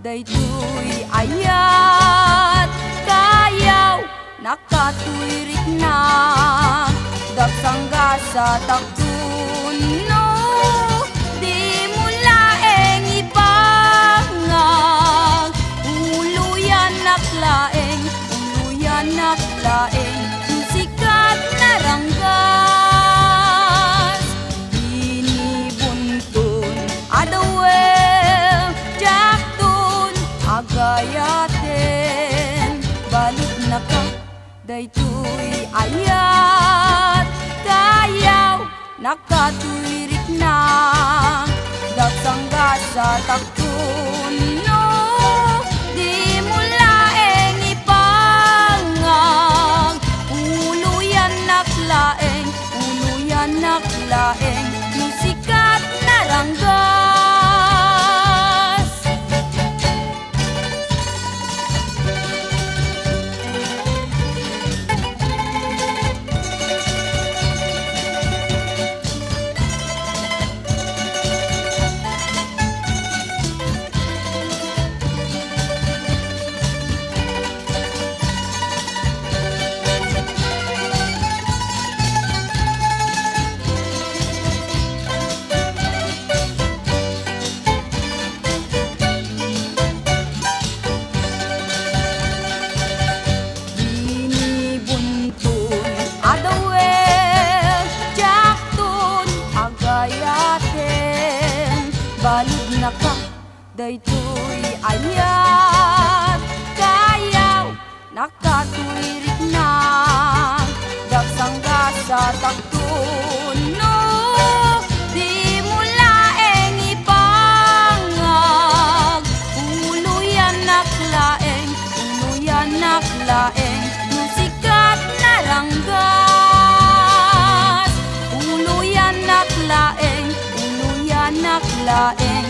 daytoy ayat kayaw nakatuirik na dagsangga sa takdun no di mo laeng ibangag uluyan naklaeng sikat na ranggas binibuntun adawel jaktun agayaten balik na ka daytoy ayat kayaw nakatuirik na dagsangga sa takdun no di mo laeng ipangag uluyan naklaeng musikat na ranggas. Balud na ka daytoy ayat kayaw nakatuirik na dagsangga sa takdun no di mo laeng ipangag uluyan naklaeng musikat na ranggas uluyan naklaeng